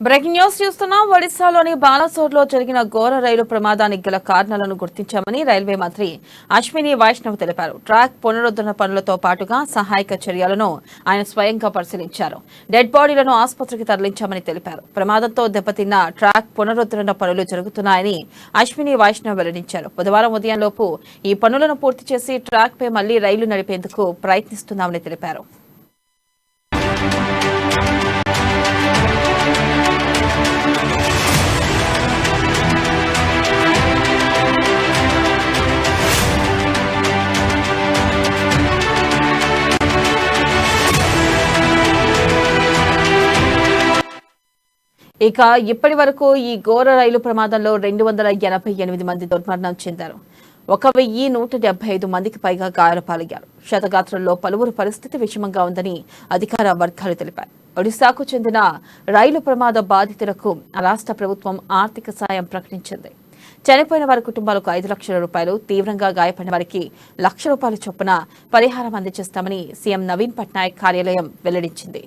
Breaking news చూస్తున్నాం. ఒడిశాలోని బాలసోర్లో జరిగిన ఘోర రైలు ప్రమాదానికి గల కారణాలను గుర్తించామని రైల్వే మంత్రి అశ్విని వైష్ణవ్ తెలిపారు. ట్రాక్ పునరుద్ధరణ పనులతో పాటుగా సహాయక చర్యలను ఆయన స్వయంగా పరిశీలించారు. డెడ్ బాడీలను ఆసుపత్రికి తరలించామని తెలిపారు. ప్రమాదంతో దెబ్బతిన్న ట్రాక్ పునరుద్ధరణ పనులు జరుగుతున్నాయని అశ్విని వైష్ణవ్ వెల్లడించారు. బుధవారం ఉదయంలోపు ఈ పనులను పూర్తి చేసి ట్రాక్ పై మళ్లీ రైలు నడిపేందుకు ప్రయత్నిస్తున్నామని తెలిపారు. ఇక ఇప్పటి వరకు ఈ ఘోర రైలు ప్రమాదంలో 288 మంది దుర్మరణం చెందారు. 1175 మందికి పైగా గాయాల పాలయ్యారు. క్షతగాత్రుల్లో పలువురు పరిస్థితి విషమంగా ఉందని అధికార వర్గాలు తెలిపాయి. ఒడిశాకు చెందిన రైలు ప్రమాద బాధితులకు రాష్ట్ర ప్రభుత్వం ఆర్థిక సాయం ప్రకటించింది. చనిపోయిన వారి కుటుంబాలకు 5 లక్షల రూపాయలు, తీవ్రంగా గాయపడిన వారికి ₹1,00,000 చొప్పున పరిహారం అందజేస్తామని సీఎం నవీన్ పట్నాయక్ కార్యాలయం వెల్లడించింది.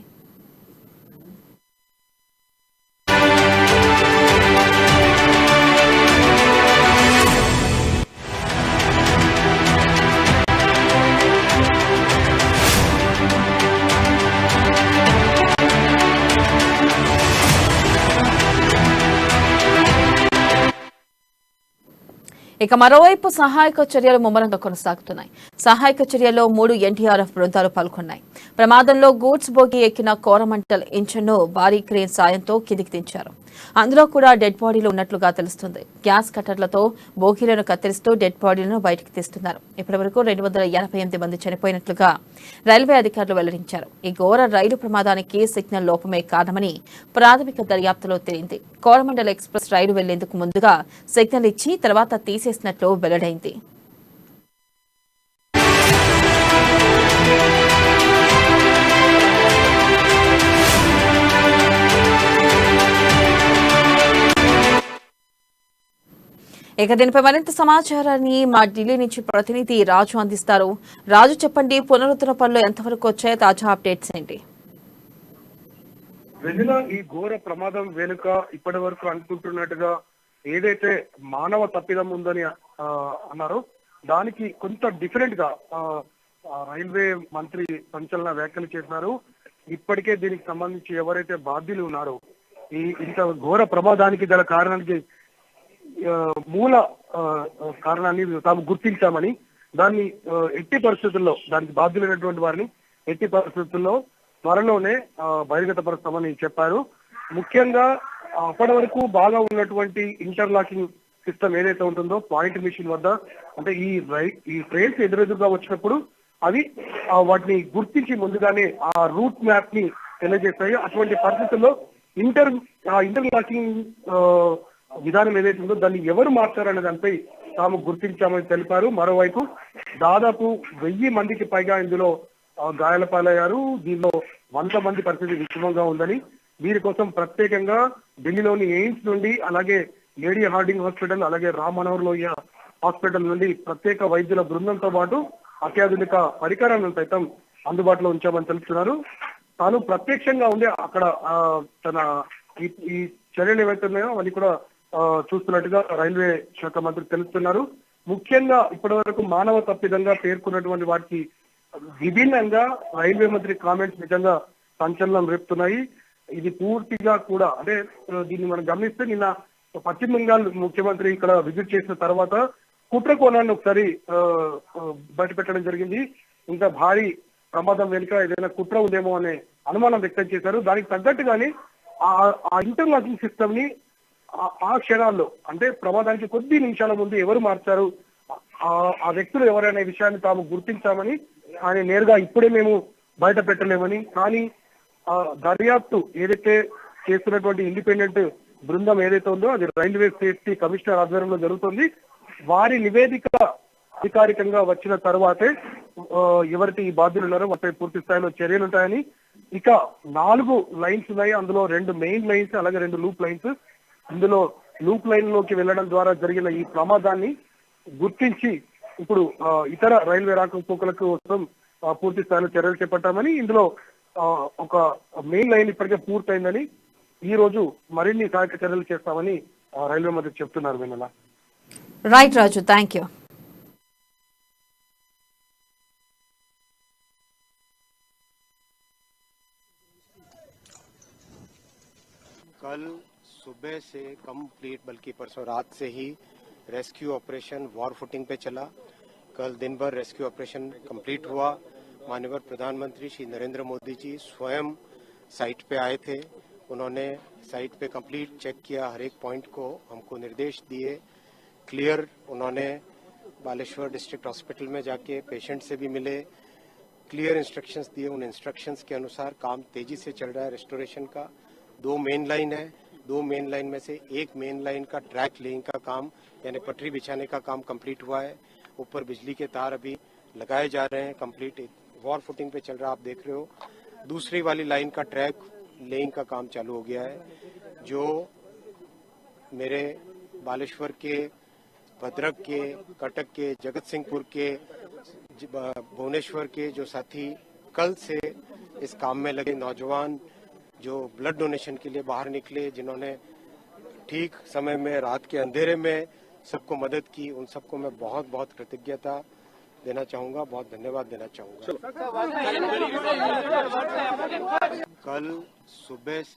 ఇక మరోవైపు సహాయక చర్యలు ముమ్మరంగా కొనసాగుతున్నాయి. సహాయక చర్యల్లో 3 ఎన్డీఆర్ఎఫ్ బృందాలు పాల్గొన్నాయి. ప్రమాదంలో గూడ్స్ బోగి ఎక్కిన కోరమంటల్ ఇంజన్ను భారీ క్రేన్ సాయంతో కిందికి దించారు. అందులో కూడా డెడ్ బాడీలు ఉన్నట్లుగా తెలుస్తుంది. గ్యాస్ కట్టర్లతో బోగీలను కత్తిరిస్తూ డెడ్ బాడీలను బయటకు తీస్తున్నారు. ఇప్పటివరకు 288 మంది చనిపోయినట్లుగా రైల్వే అధికారులు వెల్లడించారు. ఈ ఘోర రైలు ప్రమాదానికి సిగ్నల్ లోపమే కారణమని ప్రాథమిక దర్యాప్తులో తేలింది. కోరమండల్ ఎక్స్ప్రెస్ రైలు వెళ్లేందుకు ముందుగా సిగ్నల్ ఇచ్చి తర్వాత తీసేసినట్లు వెల్లడైంది. ఇక దీనిపై మరింత సమాచారాన్ని మా ఢిల్లీ నుంచి ప్రతినిధి రాజు అందిస్తారు. రాజు, చెప్పండి, పునరుద్ధరణ పనులు ఎంతవరకు వచ్చాయో తాజా అప్డేట్స్ ఏంటి? ఈ ఘోర ప్రమాదం వెనుక ఇప్పటి వరకు అనుకుంటున్నట్టుగా ఏదైతే మానవ తప్పిదం ఉందని అన్నారో దానికి కొంత డిఫరెంట్ గా రైల్వే మంత్రి సంచలన వ్యాఖ్యలు చేసినారు. ఇప్పటికే దీనికి సంబంధించి ఎవరైతే బాధ్యులు ఉన్నారో ఇంత ఘోర ప్రమాదానికి గల కారణానికి మూల కారణాన్ని తాము గుర్తించామని, దాన్ని ఎట్టి పరిస్థితుల్లో దానికి బాధ్యులైనటువంటి వారిని ఎట్టి పరిస్థితుల్లో త్వరలోనే బహిర్గతపరుస్తామని చెప్పారు. ముఖ్యంగా అప్పటి వరకు బాగా ఉన్నటువంటి ఇంటర్లాకింగ్ సిస్టమ్ ఏదైతే ఉంటుందో పాయింట్ మిషన్ వద్ద, అంటే ఈ ట్రైన్స్ ఎదురెదురుగా వచ్చినప్పుడు అవి వాటిని గుర్తించి ముందుగానే ఆ రూట్ మ్యాప్ ని తెలియజేస్తాయి. అటువంటి పరిస్థితుల్లో ఇంటర్లాకింగ్ విధానం ఏదైతే ఉందో దాన్ని ఎవరు మార్చారనే దానిపై తాము గుర్తించామని తెలిపారు. మరోవైపు దాదాపు 1000 మందికి పైగా ఇందులో గాయాల పాలయ్యారు. దీనిలో 100 మంది పరిస్థితి విషమంగా ఉందని, వీరి కోసం ప్రత్యేకంగా ఢిల్లీలోని ఎయిమ్స్ నుండి, అలాగే లేడీ హార్డింగ్ హాస్పిటల్, అలాగే రామ్ మనోహర్ లోహియా హాస్పిటల్ నుండి ప్రత్యేక వైద్యుల బృందంతో పాటు అత్యాధునిక పరికరాలను సైతం అందుబాటులో ఉంచామని తెలుపుతున్నారు. తాను ప్రత్యక్షంగా ఉండి అక్కడ తన ఈ చర్యలు ఏవైతే ఉన్నాయో అవన్నీ కూడా చూస్తున్నట్టుగా రైల్వే శాఖ మంత్రి తెలుస్తున్నారు. ముఖ్యంగా ఇప్పటి వరకు మానవ తప్పిదంగా పేర్కొన్నటువంటి వాటికి విభిన్నంగా రైల్వే మంత్రి కామెంట్స్ నిజంగా సంచలనం రేపుతున్నాయి. ఇది పూర్తిగా కూడా, అంటే దీన్ని మనం గమనిస్తే నిన్న పశ్చిమ బెంగాల్ ముఖ్యమంత్రి ఇక్కడ విజిట్ చేసిన తర్వాత కుట్ర కోణాన్ని ఒకసారి బయటపెట్టడం జరిగింది. ఇంకా భారీ ప్రమాదం వెనుక ఏదైనా కుట్ర ఉందేమో అనే అనుమానం వ్యక్తం చేశారు. దానికి తగ్గట్టుగానే ఆ ఇంటర్లాకింగ్ సిస్టమ్ ని ఆ క్షణాల్లో, అంటే ప్రమాదానికి కొద్ది నిమిషాల ముందు ఎవరు మార్చారు, ఆ వ్యక్తులు ఎవరైనా విషయాన్ని తాము గుర్తించామని ఆయన నేరుగా ఇప్పుడే మేము బయట పెట్టలేమని, కానీ దర్యాప్తు ఏదైతే చేస్తున్నటువంటి ఇండిపెండెంట్ బృందం ఏదైతే ఉందో అది రైల్వే సేఫ్టీ కమిషనర్ ఆధ్వర్యంలో జరుగుతుంది. వారి నివేదిక అధికారికంగా వచ్చిన తర్వాతే ఎవరైతే ఈ బాధ్యులు ఉన్నారో వాటిపై పూర్తి స్థాయిలో చర్యలు ఉంటాయని, ఇక 4 లైన్స్ ఉన్నాయి. అందులో 2 మెయిన్ లైన్స్, అలాగే 2 లూప్ లైన్స్. ఇందులో లూప్ లైన్ లోకి వెళ్లడం ద్వారా జరిగిన ఈ ప్రమాదాన్ని గుర్తించి ఇప్పుడు ఇతర రైల్వే రాకపోకల కోసం పూర్తి స్థాయిలో చర్యలు చేపట్టామని, ఇందులో ఒక మెయిన్ లైన్ ఇప్పటికే పూర్తయిందని, ఈ రోజు మరిన్ని సహాయక చర్యలు చేస్తామని రైల్వే మంత్రి చెప్తున్నారు. Vennela. Right Raju, thank you. कल सुबह से कंप्लीट बल्कि परसों रात से ही रेस्क्यू ऑपरेशन वॉर फुटिंग पे चला। कल दिन भर रेस्क्यू ऑपरेशन कंप्लीट हुआ। माननीय प्रधानमंत्री श्री नरेंद्र मोदी जी स्वयं साइट पे आए थे। उन्होंने साइट पे कंप्लीट चेक किया, हर एक पॉइंट को हमको निर्देश दिए क्लियर। उन्होंने बालेश्वर डिस्ट्रिक्ट हॉस्पिटल में जाके पेशेंट से भी मिले, क्लियर इंस्ट्रक्शंस दिए। उन इंस्ट्रक्शंस के अनुसार काम तेजी से चल रहा है रेस्टोरेशन का। 2 मेन लाइन है, 2 मेन लाइन में से एक मेन लाइन का ट्रैक लेइंग का काम यानी पटरी बिछाने का काम कंप्लीट हुआ है। ऊपर बिजली के तार अभी लगाए जा रहे हैं, कंप्लीट वॉर फुटिंग पे चल रहा है, आप देख रहे हो। दूसरी वाली लाइन का ट्रैक लेइंग का काम चालू हो गया है। जो मेरे बालेश्वर के, भद्रक के, कटक के, जगत सिंहपुर के, भुवनेश्वर के जो साथी कल से इस काम में लगे, नौजवान जो ब्लड डोनेशन के लिए बाहर निकले, जिन्होंने ठीक समय में रात के अंधेरे में सबको मदद की, उन सबको मैं बहुत बहुत कृतज्ञता देना चाहूंगा, बहुत धन्यवाद देना चाहूंगा। कल सुबह से